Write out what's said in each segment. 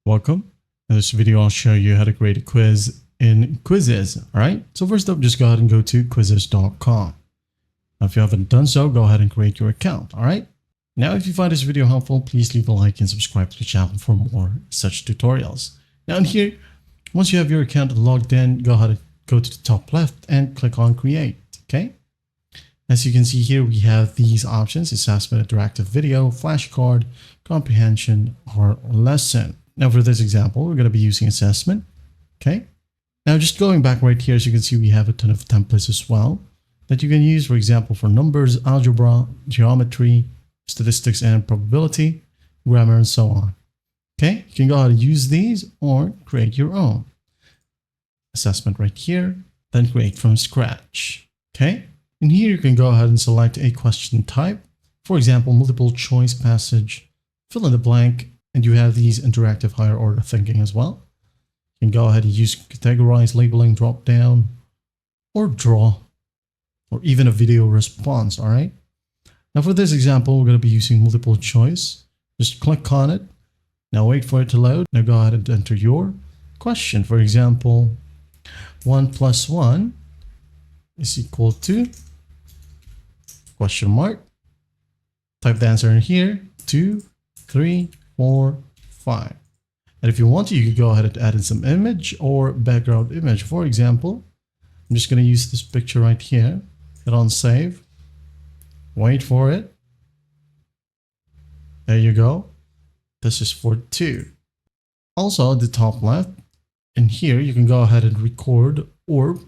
Welcome. In this video, I'll show you how to create a quiz in Quizizz. All right. So first up, just go ahead and go to quizizz.com. Now, if you haven't done so, go ahead and create your account. All right. Now, if you find this video helpful, please leave a like and subscribe to the channel for more such tutorials. Now in here, once you have your account logged in, go ahead and go to the top left and click on create. Okay. As you can see here, we have these options: assessment, interactive video, flashcard, comprehension, or lesson. Now for this example, we're going to be using assessment. Okay. Now just going back right here, as you can see, we have a ton of templates as well that you can use, for example, for numbers, algebra, geometry, statistics and probability, grammar, and so on. Okay. You can go ahead and use these or create your own. Assessment right here, then create from scratch. Okay. And here you can go ahead and select a question type. For example, multiple choice passage, fill in the blank, and you have these interactive higher order thinking as well. You can go ahead and use categorize, labeling, drop down, or draw, or even a video response. All right. Now for this example, we're going to be using multiple choice. Just click on it. Now wait for it to load. Now go ahead and enter your question. For example, 1 + 1 is equal to question mark. Type the answer in here, 2, 3, 4, 5. And if you want to, you can go ahead and add in some image or background image. For example, I'm just going to use this picture right here. Hit on save. Wait for it. There you go. This is for 2. Also at the top left, in here, you can go ahead and record or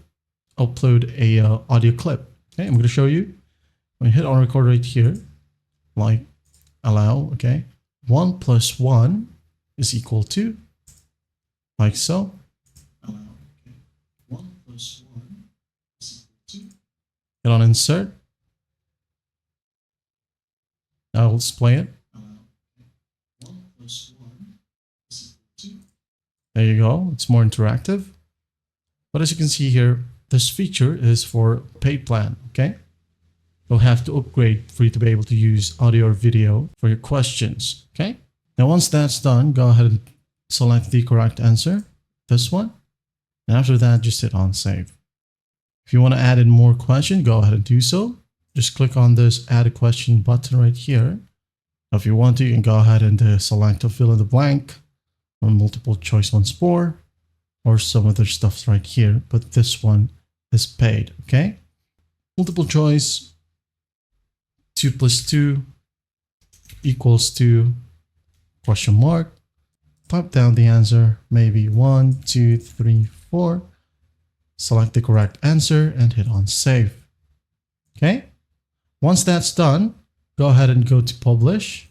upload a audio clip. Okay, I'm going to show you. When you hit on record right here, like allow, okay, 1 + 1 is equal to, like so. Allow, okay, 1 + 1 is equal to. Hit on insert. Now I'll display it. Allow, okay, 1 + 1 is equal to. There you go. It's more interactive. But as you can see here, this feature is for paid plan. Okay. You'll have to upgrade for you to be able to use audio or video for your questions. Okay. Now, once that's done, go ahead and select the correct answer, this one. And after that, just hit on save. If you want to add in more questions, go ahead and do so. Just click on this add a question button right here. Now, if you want to, you can go ahead and select to fill in the blank or multiple choice once more, or some other stuff right here. But this one is paid. Okay. Multiple choice. 2 + 2 equals to question mark. Type down the answer, maybe 1, 2, 3, 4. Select the correct answer and hit on save. Okay. Once that's done, go ahead and go to publish.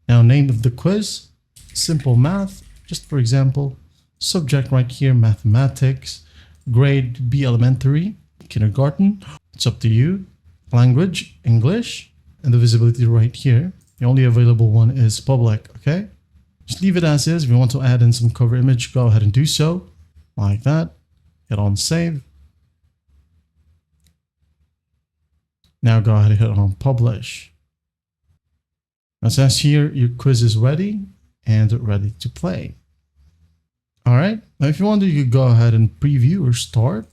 Now name of the quiz, simple math, just for example, subject right here, mathematics, grade B elementary, kindergarten. It's up to you. Language, English, and the visibility right here. The only available one is public. Okay. Just leave it as is. If you want to add in some cover image, go ahead and do so like that. Hit on save. Now go ahead and hit on publish. It says here your quiz is ready and ready to play. All right. Now, if you want to, you can go ahead and preview or start.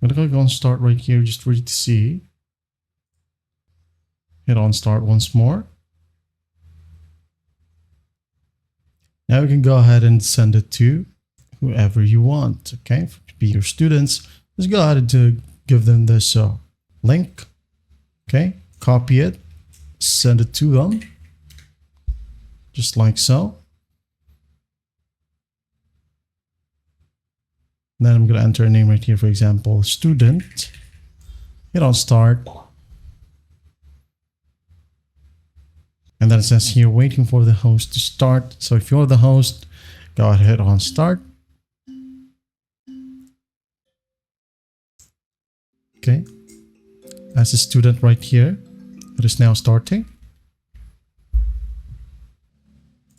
I'm going to click on start right here just for you to see. Hit on start once more. Now you can go ahead and send it to whoever you want. Okay, it could be your students. Just go ahead and give them this link. Okay, copy it, send it to them, just like so. Then I'm going to enter a name right here, for example, student. Hit on start. And then it says here, waiting for the host to start. So if you're the host, go ahead and hit on start. Okay. As a student right here, it is now starting.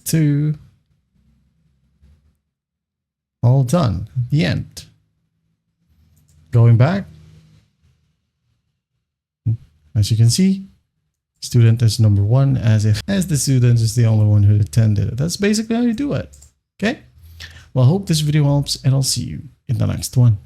2. All done. The end. Going back. As you can see, student is number 1 as the student is the only one who attended it. That's basically how you do it. Okay. Well, I hope this video helps, and I'll see you in the next one.